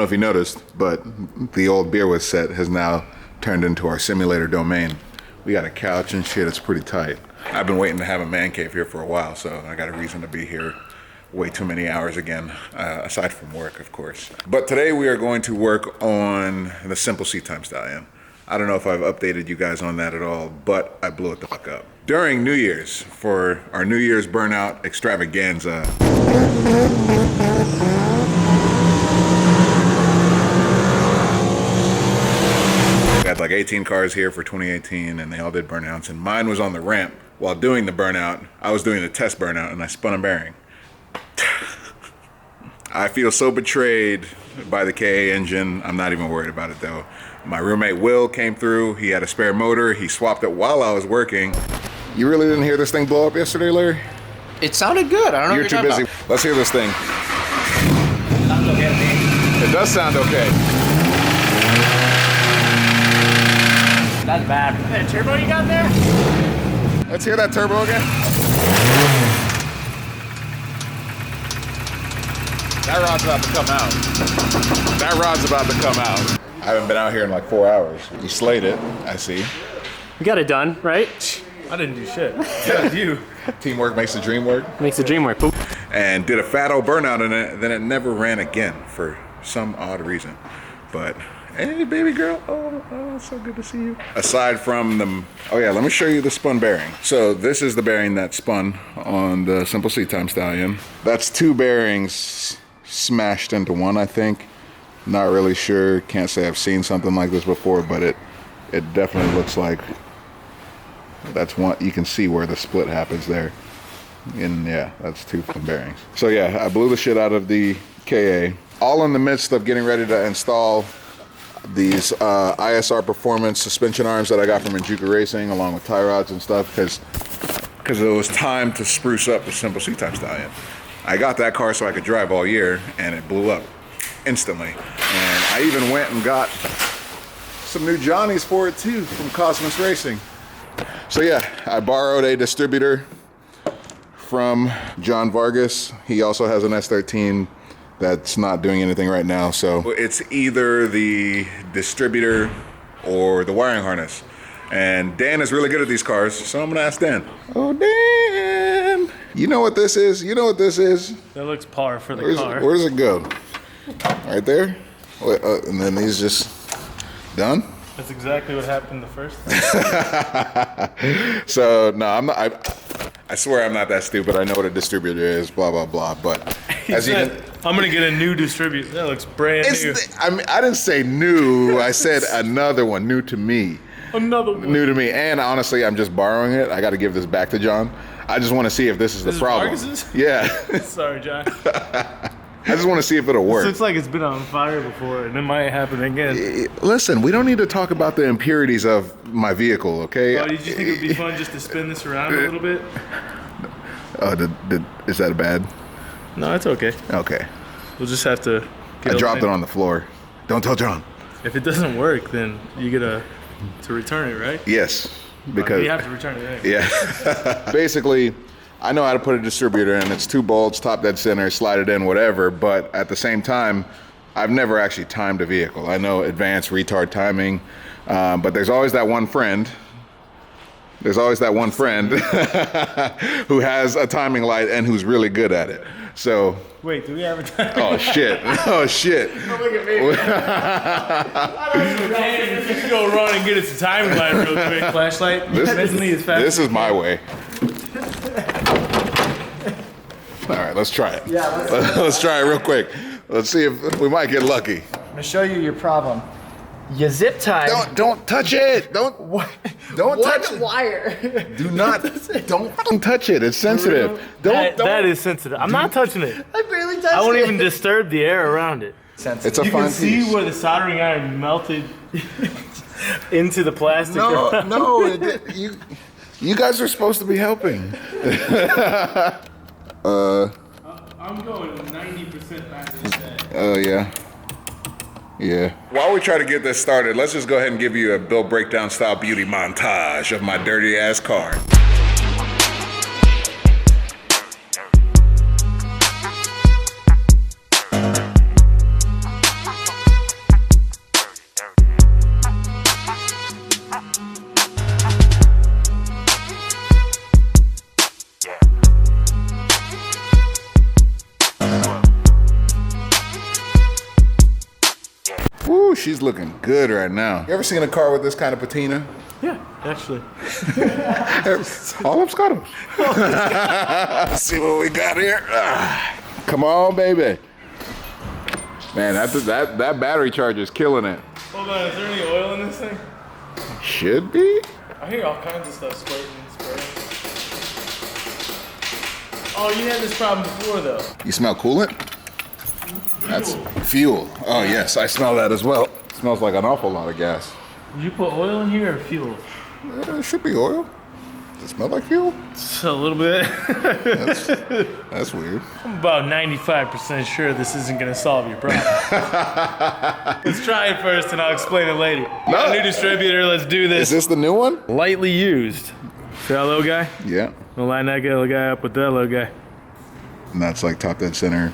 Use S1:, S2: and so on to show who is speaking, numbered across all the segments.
S1: if you noticed, but the old beer was set has now turned into our simulator domain. We got a couch and shit, it's pretty tight. I've been waiting to have a man cave here for a while, so I got a reason to be here way too many hours again, aside from work, of course. But today we are going to work on the simple seat time stallion. I don't know if I've updated you guys on that at all, but I blew it the fuck up. During New Year's, for our New Year's burnout extravaganza, we had like 18 cars here for 2018 and they all did burnouts, and mine was on the ramp. While doing the burnout, I was doing the test burnout and I spun a bearing. I feel so betrayed by the KA engine. I'm not even worried about it though. My roommate Will came through. He had a spare motor. He swapped it while I was working. You really didn't hear this thing blow up yesterday, Larry?
S2: It sounded good. I don't know
S1: You're
S2: what you're
S1: too busy.
S2: about.
S1: Let's hear this thing.
S2: Sounds okay to me.
S1: It does sound okay.
S2: That's bad. That turbo you got there?
S1: Let's hear that turbo again. That rod's about to come out. That rod's about to come out. I haven't been out here in like 4 hours. You slayed it, I see.
S3: We got it done, right? I didn't do shit. Yeah, you.
S1: Teamwork makes the dream work.
S3: Makes the dream work. Poop.
S1: And did a fat old burnout in it, then it never ran again for some odd reason. But, hey baby girl, oh, so good to see you. Aside from the, oh yeah, let me show you the spun bearing. So this is the bearing that spun on the simple seat time stallion. That's two bearings smashed into one, I think. Not really sure, can't say I've seen something like this before, but it definitely looks like that's one. You can see where the split happens there. And yeah, that's two bearings. So yeah, I blew the shit out of the KA. All in the midst of getting ready to install these ISR Performance suspension arms that I got from Injuka Racing, along with tie rods and stuff, because it was time to spruce up the simple seat time stallion. I got that car so I could drive all year, and it blew up instantly. And I even went and got some new Johnnies for it too from Cosmos Racing. So yeah, I borrowed a distributor from John Vargas. He also has an S13 that's not doing anything right now, so it's either the distributor or the wiring harness. And Dan is really good at these cars, so I'm gonna ask Dan. Oh, Dan, you know what this is? You know what this is?
S3: That looks par for the car.
S1: Where does it go? Right there? And then these just done?
S3: That's exactly what happened the first time.
S1: So no, I'm not. I swear I'm not that stupid. I know what a distributor is. Blah blah blah. But as you can,
S3: I'm gonna get a new distributor. That looks brand new.
S1: I mean, I didn't say new. I said another one, new to me.
S3: Another one.
S1: New to me. And honestly, I'm just borrowing it. I got to give this back to John. I just want to see if this is the problem.
S3: Vargas's?
S1: Yeah.
S3: Sorry, John.
S1: I just want to see if it'll work.
S3: This looks like it's been on fire before, and it might happen again.
S1: Listen, we don't need to talk about the impurities of my vehicle, okay?
S3: Oh, did you think it would be fun just to spin this around a little bit?
S1: Is that bad?
S3: No, it's okay.
S1: Okay.
S3: We'll just have to
S1: I dropped it on the floor. Don't tell John.
S3: If it doesn't work, then you get to return it, right?
S1: Yes, because
S3: you have to return it anyway.
S1: Yeah. Basically, I know how to put a distributor in. It's 2 bolts, top dead center, slide it in, whatever. But at the same time, I've never actually timed a vehicle. I know advanced retard timing, but there's always that one friend. There's always that one friend who has a timing light and who's really good at it. So.
S3: Wait, do we have a timing?
S1: Oh shit! Oh shit!
S3: Don't look at me. You can go run and get us a timing light real quick. Flashlight.
S1: This is my way. All right, let's try it.
S2: Yeah,
S1: let's try it real quick. Let's see if we might get lucky.
S2: I'm gonna show you your problem. You zip tie.
S1: Don't touch it. Don't touch it.
S2: Wire.
S1: Do not. Don't fucking touch it. It's sensitive.
S3: That is sensitive. I'm not touching it.
S2: I barely touched it.
S3: I won't even disturb the air around it.
S2: Sensitive.
S1: It's a
S3: You
S1: fine
S3: can see
S1: piece.
S3: where the soldering iron melted into the plastic.
S1: No. You guys are supposed to be helping.
S3: I'm going 90% back to the day.
S1: Oh yeah. Yeah. While we try to get this started, let's just go ahead and give you a Bill Breakdown style beauty montage of my dirty ass car. she's looking good right now. You ever seen a car with this kind of patina?
S3: Yeah, actually.
S1: All of Scotto. Let's see what we got here. Come on, baby. Man, that battery charge is killing it.
S3: Hold on, is there any oil in this thing?
S1: Should be.
S3: I hear all kinds of stuff squirting and spraying. Oh, you had this problem before, though.
S1: You smell coolant? That's fuel. Oh, yes, I smell that as well. It smells like an awful lot of gas.
S3: Did you put oil in here or fuel?
S1: It should be oil. Does it smell like fuel?
S3: It's a little bit.
S1: That's weird.
S3: I'm about 95% sure this isn't going to solve your problem. Let's try it first and I'll explain it later. Got a new distributor, let's do this.
S1: Is this the new one?
S3: Lightly used. See that little guy?
S1: Yeah.
S3: We'll line that little guy up with that little guy.
S1: And that's like top dead center.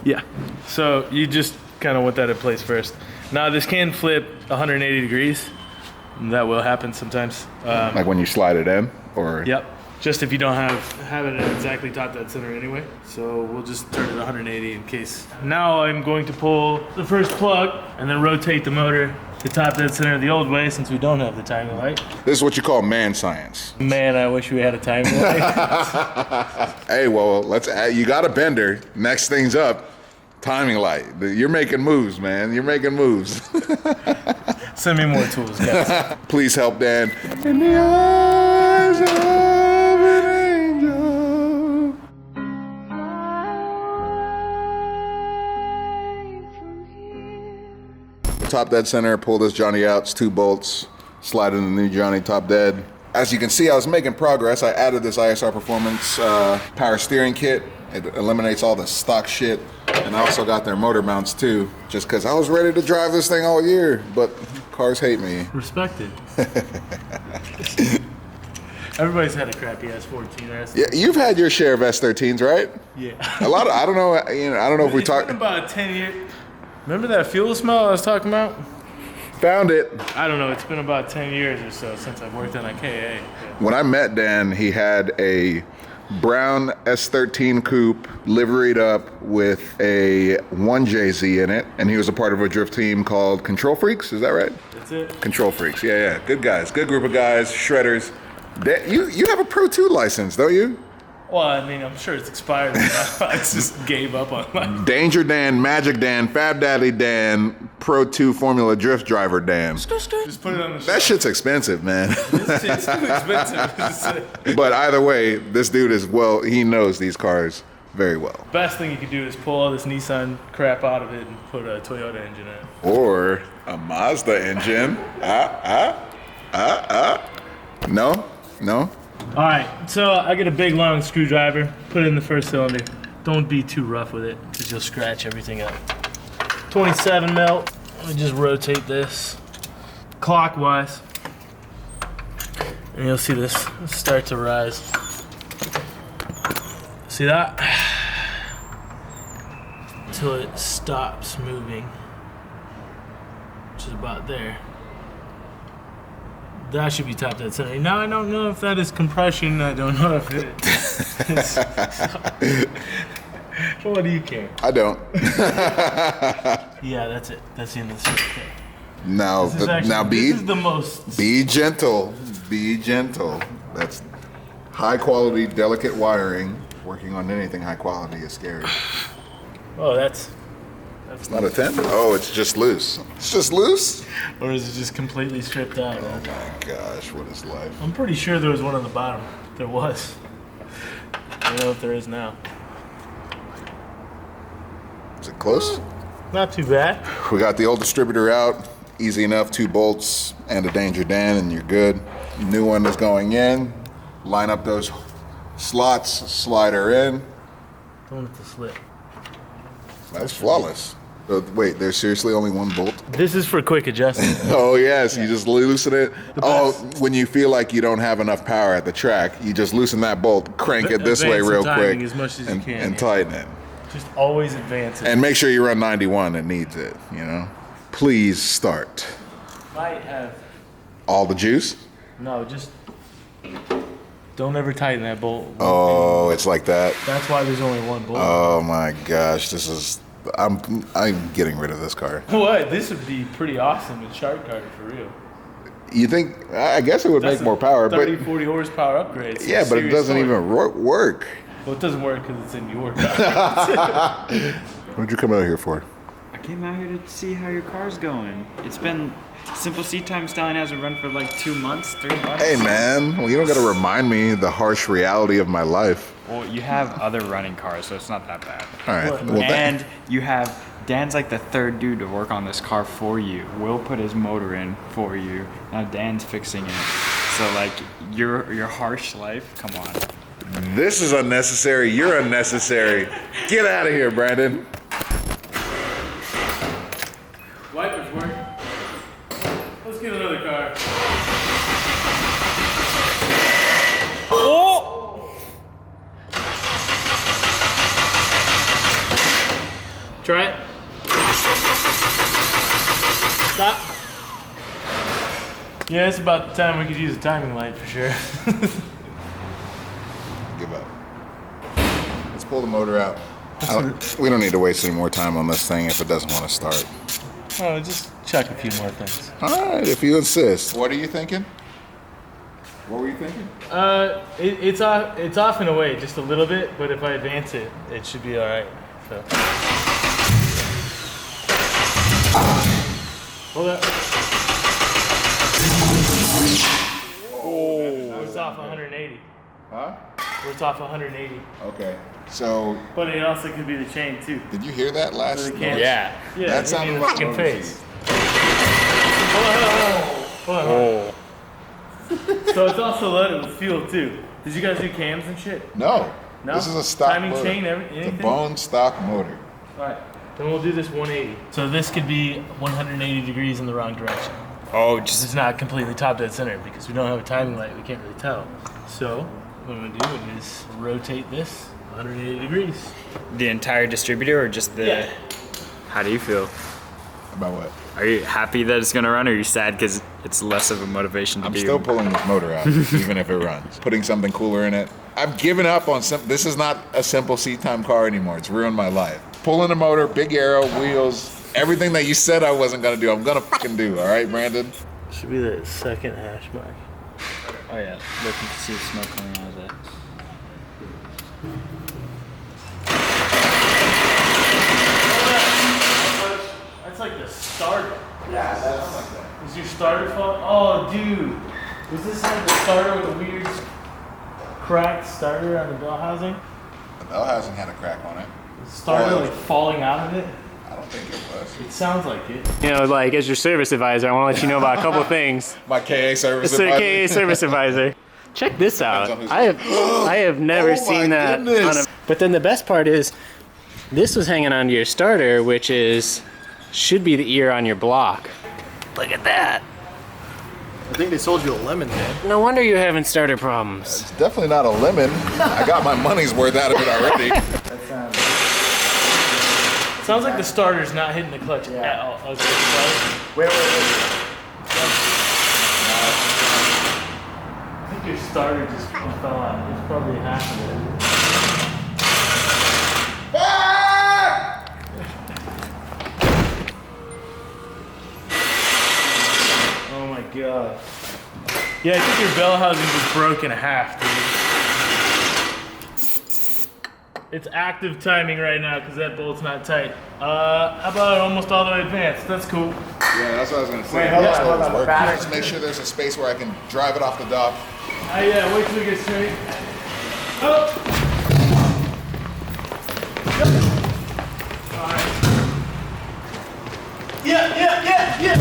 S3: Yeah. So you just kind of want that in place first. Now this can flip 180 degrees. That will happen sometimes.
S1: Like when you slide it in, or?
S3: Yep. Just if you don't have it at exactly top dead center anyway. So we'll just turn it 180 in case. Now I'm going to pull the first plug and then rotate the motor to top dead center the old way since we don't have the timing light.
S1: This is what you call man science.
S3: Man, I wish we had a timing light.
S1: Hey, well, let's add, you got a bender. Next thing's up, timing light. You're making moves, man. You're making moves.
S3: Send me more tools, guys.
S1: Please help Dan. In the eyes of an angel. Top dead center, pull this Johnny out, it's 2 bolts, slide in the new Johnny top dead. As you can see, I was making progress. I added this ISR Performance power steering kit. It eliminates all the stock shit. And I also got their motor mounts too, just because I was ready to drive this thing all year, but cars hate me.
S3: Respected. Everybody's had a crappy S14
S1: Yeah, you've had your share of S13s, right?
S3: Yeah.
S1: A lot of, I don't know if we
S3: It's
S1: talked.
S3: been about 10 years. Remember that fuel smell I was talking about?
S1: Found it.
S3: I don't know, it's been about 10 years or so since I've worked on a KA. Yeah.
S1: When I met Dan, he had a brown S13 coupe liveried up with a 1JZ in it, and he was a part of a drift team called Control Freaks, is that right?
S3: That's it.
S1: Control Freaks, yeah. Good guys, good group of guys, shredders. You have a Pro 2 license, don't you?
S3: Well, I mean, I'm sure it's expired now. I just gave up on mine.
S1: Danger Dan, Magic Dan, Fab Daddy Dan, Pro 2 Formula Drift Driver Dan.
S3: Just put it on the shelf.
S1: That shit's expensive, man.
S3: It's too expensive.
S1: But either way, this dude is, well, he knows these cars very well.
S3: Best thing you could do is pull all this Nissan crap out of it and put a Toyota engine in it.
S1: Or a Mazda engine. No?
S3: All right, so I get a big long screwdriver, put it in the first cylinder. Don't be too rough with it, because you'll scratch everything up. 27 mil, let me just rotate this clockwise. And you'll see this start to rise. See that? Until it stops moving, which is about there. That should be top dead center. Now I don't know if that is compression. I don't know if it is. What do you care?
S1: I don't.
S3: Yeah, that's it. That's the end of the circuit.
S1: Now
S3: This is the most.
S1: be gentle. Be gentle. That's high quality, delicate wiring. Working on anything high quality is scary.
S3: Oh, that's.
S1: It's not a 10? Oh, it's just loose. It's just loose?
S3: Or is it just completely stripped out?
S1: Oh my gosh, what is life?
S3: I'm pretty sure there was one on the bottom. There was. I don't know if there is now.
S1: Is it close?
S3: Not too bad.
S1: We got the old distributor out. Easy enough, 2 bolts and a Danger Dan, and you're good. New one is going in. Line up those slots, slide her in.
S3: Don't let it slip.
S1: That's flawless. Wait, there's seriously only 1 bolt?
S3: This is for quick adjustment.
S1: Oh yes, you just loosen it. Oh, when you feel like you don't have enough power at the track, you just loosen that bolt, crank it this way
S3: Advance the
S1: real
S3: timing
S1: quick,
S3: as much as you can,
S1: and
S3: yeah.
S1: tighten it.
S3: Just always advance it.
S1: And make sure you run 91. It needs it. You know. Please start.
S3: Might have.
S1: All the juice.
S3: No, just don't ever tighten that bolt.
S1: Oh, it's like that.
S3: That's why there's only 1 bolt.
S1: Oh my gosh, this is I'm getting rid of this car.
S3: What? This would be pretty awesome with Shark Carter for real.
S1: You think? I guess it would make more power,
S3: 30,
S1: but
S3: 40 horsepower upgrade.
S1: yeah, but it doesn't even work.
S3: Well, it doesn't work because it's in your car.
S1: What'd you come out here for?
S4: I came out here to see how your car's going. It's been simple seat time styling hasn't run for like 2 months, 3 months.
S1: Hey man, well, you don't got to remind me the harsh reality of my life.
S4: Well, you have other running cars, so it's not that bad.
S1: All right. Well,
S4: And you have Dan's like the third dude to work on this car for you. Will put his motor in for you. Now Dan's fixing it. So like your harsh life, come on.
S1: this is unnecessary. You're unnecessary. Get out of here, Brandon.
S3: Wipers work. Let's get another car. Oh! Try it. Stop. Yeah, it's about the time we could use a timing light for sure.
S1: Give up. Let's pull the motor out. We don't need to waste any more time on this thing if it doesn't want to start.
S3: Oh, just chuck a few more things.
S1: All right, if you insist. What are you thinking? What were you thinking?
S3: It's off in a way, just a little bit, but if I advance it, it should be all right. So. Hold up. Oh. It's off 180.
S1: Huh?
S3: It's off 180.
S1: Okay. So.
S3: But it also could be the chain too.
S1: Did you hear that last?
S3: So yeah.
S1: Yeah. That sounded like
S3: fucking face. Hold on. Oh. So it's also loaded with fuel too. Did you guys do cams and shit?
S1: No.
S3: No.
S1: This is a stock
S3: timing
S1: motor.
S3: chain, anything?
S1: It's a bone stock motor.
S3: All right. Then we'll do this 180. So this could be 180 degrees in the wrong direction.
S4: Oh,
S3: This is not completely top dead center because we don't have a timing light. We can't really tell. So what I'm gonna do is rotate this 180 degrees.
S4: the entire distributor or just the...
S3: Yeah.
S4: How do you feel?
S1: About what?
S4: Are you happy that it's gonna run, or are you sad because it's less of a motivation to
S1: I'm
S4: do?
S1: still pulling this motor out, even if it runs. Putting something cooler in it. I've given up on this is not a simple seat time car anymore. It's ruined my life. Pulling the motor, big arrow, wheels, everything that you said I wasn't gonna do, I'm gonna fucking do. All right, Brandon?
S3: Should be the second hash mark.
S4: Oh yeah, looking to see the smoke coming out of that.
S3: That's like the starter. Yeah, that's like that. Is your starter fault? Oh, dude. Was this like the starter with a weird cracked starter on the bell housing?
S1: The bell housing had a crack on it.
S3: The starter like falling out of it?
S1: I don't think it was.
S3: It sounds like it.
S2: You know, like as your service advisor, I want to let you know about a couple of things.
S1: My KA service
S2: It's a
S1: advisor.
S2: KA service advisor. Check this out.
S1: Depends
S2: I have never
S1: Oh
S2: seen
S1: my
S2: that.
S1: goodness.
S2: But then the best part is, this was hanging onto your starter, which should be the ear on your block. Look at that.
S5: I think they sold you a lemon, man.
S2: No wonder you're having starter problems.
S1: It's definitely not a lemon. I got my money's worth out of it already.
S3: Sounds like the starter's not hitting the clutch at all. Oh, it's the
S5: Wait.
S3: I think your starter just fell out. It's probably half of it. Oh my god. Yeah, I think your bell housing just broke in half, dude. It's active timing right now because that bolt's not tight. How about almost all the way advanced? That's cool.
S1: Yeah, that's what I was gonna say.
S5: Wait, hold on,
S1: Just
S5: hold on, the
S1: work.
S5: battery-
S1: Just make sure there's a space where I can drive it off the dock.
S3: Yeah, wait till we get straight. Oh! Alright. Yeah!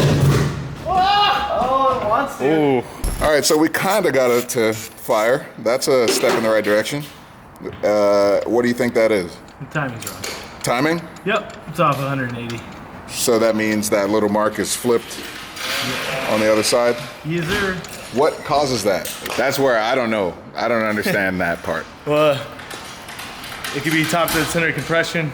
S5: Oh, it wants to.
S2: Ooh.
S1: All right, so we kind of got it to fire. That's a step in the right direction. What do you think that is?
S3: The timing's wrong.
S1: Timing?
S3: Yep, it's off 180.
S1: So that means that little mark is flipped on the other side.
S3: Yes, sir.
S1: What causes that? That's where I don't know. I don't understand that part.
S3: Well, it could be top dead center compression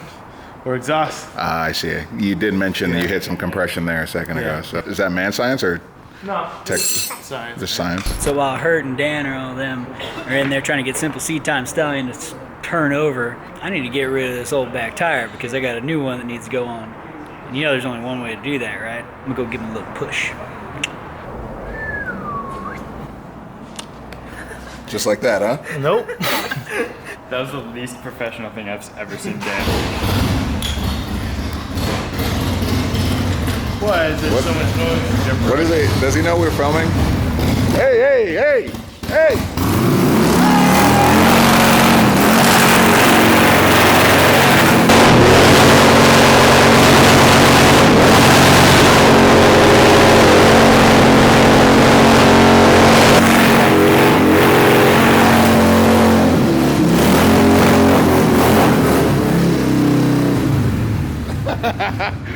S3: or exhaust.
S1: Ah, I see. You did mention you hit some compression there a second ago.
S3: Yeah.
S1: So is that man science or
S3: No,
S1: tech?
S3: science.
S1: Just science?
S6: So while Hert and Dan or all them are in there trying to get simple seat time stallion to turn over. I need to get rid of this old back tire because I got a new one that needs to go on. And you know there's only one way to do that, right? I'm gonna go give him a little push.
S1: Just like that, huh?
S3: Nope.
S4: That was the least professional thing I've ever seen Dan.
S3: Why is there so much noise?
S1: What is it? Does he know we're filming? Hey, hey, hey, hey!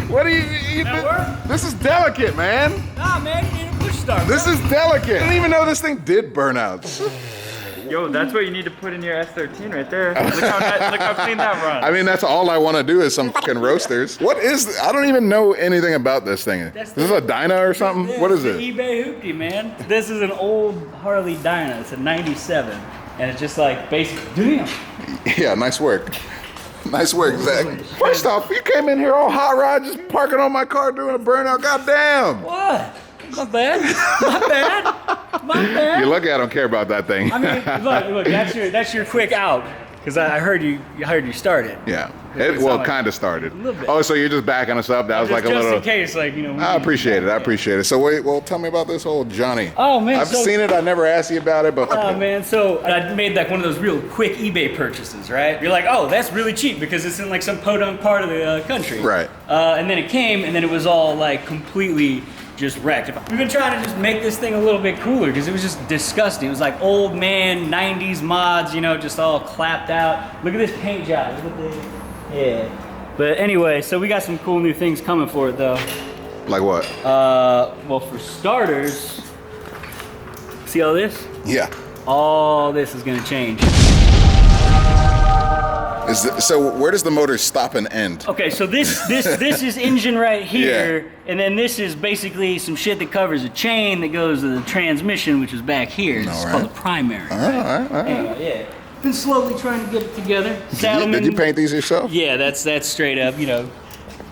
S1: What do you this is delicate, man.
S6: Nah, man, you need a push start.
S1: This is delicate. I didn't even know this thing did burnouts.
S4: Yo, that's what you need to put in your S13 right there. Look how clean that runs.
S1: I mean, that's all I want to do is some fucking roasters. What is, I don't even know anything about this thing. Is this a Dyna or something? What is it?
S6: eBay hoopty, man. This is an old Harley Dyna. It's a 97. And it's just like basic, damn.
S1: Yeah, nice work. Nice work, Zach. First off, you came in here all hot rod, just parking on my car doing a burnout. Goddamn.
S6: What? Not bad. Not bad. Not bad.
S1: You're lucky I don't care about that thing.
S6: I mean, look, that's your quick out. Because I heard you started.
S1: Yeah.
S6: It
S1: Well,
S6: sound like-
S1: kind of started.
S6: little bit.
S1: Oh, so you're just backing us up? That was like a
S6: just
S1: little.
S6: in case, like, you know.
S1: I appreciate it. I appreciate it. So wait, well, tell me about this whole Johnny.
S6: Oh, man,
S1: I've
S6: so-
S1: seen it. I never asked you about it, but
S6: Oh man, so I made like one of those real quick eBay purchases, right? You're like, oh, that's really cheap because it's in like some podunk part of the country.
S1: Right.
S6: And then it came, and then it was all like completely just wrecked. We've been trying to just make this thing a little bit cooler because it was just disgusting. It was like old man 90s mods, you know, just all clapped out. Look at this paint job. Look at this. Yeah. But anyway, so we got some cool new things coming for it though.
S1: like what?
S6: Well, for starters, see all this?
S1: Yeah.
S6: All this is gonna change.
S1: So where does the motor stop and end?
S6: Okay, so this is engine right here, and then this is basically some shit that covers a chain that goes to the transmission, which is back here. It's
S1: All
S6: called
S1: right.
S6: the primary.
S1: All right.
S6: Anyway, yeah. Been slowly trying to get it together.
S1: Did you paint these yourself?
S6: Yeah, that's straight up, you know.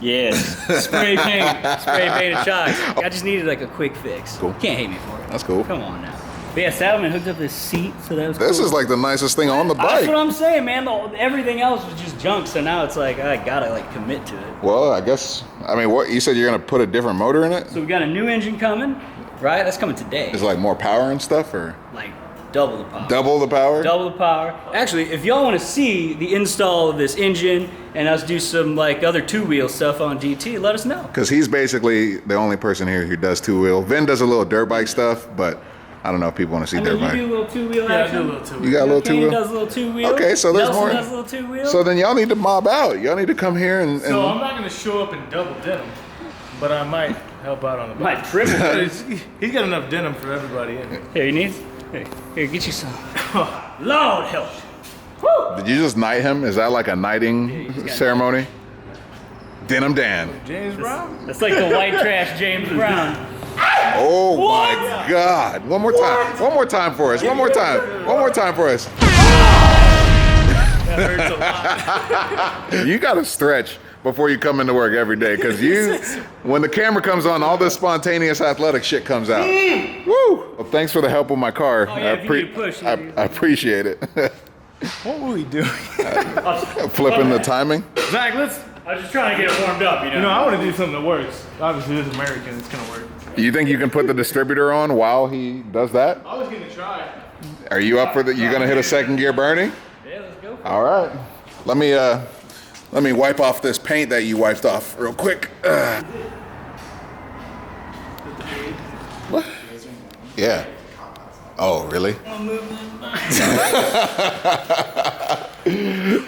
S6: Yes, spray painted shocks. I just needed like a quick fix.
S1: Cool.
S6: Can't hate me for it.
S1: That's cool.
S6: Come on now. But yeah, Saddleman hooked up this seat, so that was
S1: This
S6: cool.
S1: is like the nicest thing on the
S6: That's
S1: bike.
S6: what I'm saying, man. Everything else was just junk, so now it's like I gotta like commit to it.
S1: Well, I guess, I mean, what, you said you're gonna put a different motor in it?
S6: So we got a new engine coming, right? That's coming today.
S1: Is it like more power and stuff, or
S6: Like double the power.
S1: double the power?
S6: Double the power. Actually, if y'all want to see the install of this engine and us do some like other two-wheel stuff on DT, let us know.
S1: Because he's basically the only person here who does two-wheel. Vin does a little dirt bike stuff, but I don't know if people want to see
S6: I
S1: dirt
S6: mean, you
S1: bike.
S6: do a little two-wheel
S3: Yeah, I
S6: action.
S3: do a little too.
S1: You got a little
S6: Kane
S1: two-wheel?
S6: does a little two-wheel.
S1: Okay, so there's
S6: Nelson
S1: more.
S6: does a little two-wheel.
S1: So then y'all need to mob out. Y'all need to come here and
S3: So I'm not gonna show up in double denim, but I might help out on the bike.
S6: Might triple.
S3: But he's got enough denim for everybody in here.
S6: Here, you need? Here, get you some. Lord help. Woo!
S1: Did you just knight him? Is that like a knighting ceremony? Denim Dan.
S3: James Brown?
S6: That's like the white trash James Brown.
S1: Oh my God. One more time. One more time for us. One more time. One more time for us.
S3: That hurts a lot.
S1: You got to stretch before you come into work every day because when the camera comes on, all this spontaneous athletic shit comes out. Woo! Well, thanks for the help with my car.
S6: Oh, yeah, if you need a push,
S1: I appreciate it.
S3: What were we doing?
S1: Flipping the timing.
S3: Zach, let's.
S6: I was just trying to get it warmed up,
S3: You know, I want to do something that works. Obviously, this is American. It's gonna work.
S1: You think you can put the distributor on while he does that?
S3: I was gonna try.
S1: Are you up for that? You gonna hit a second gear Bernie?
S6: Yeah, let's go.
S1: All right. Let me wipe off this paint that you wiped off real quick. What? Yeah. Oh, really?
S3: Oh,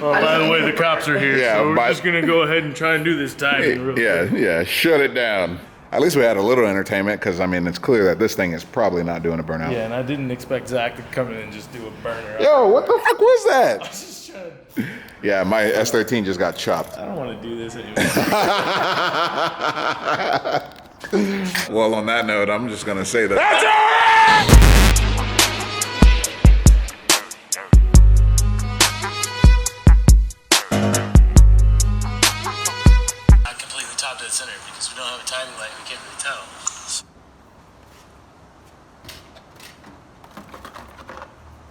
S3: by the way, the cops are here,
S1: Yeah,
S3: so we're
S1: by-
S3: just gonna go ahead and try and do this timing real quick.
S1: Yeah. Shut it down. At least we had a little entertainment because, I mean, it's clear that this thing is probably not doing a burnout.
S3: Yeah, and I didn't expect Zach to come in and just do a burner.
S1: Yo, what the fuck was that?
S3: Just trying to-
S1: Yeah, my S13 just got chopped.
S3: I don't want to do this anymore.
S1: Well, on that note, I'm just going to say that.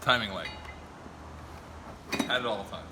S7: timing lag. Had it all the time.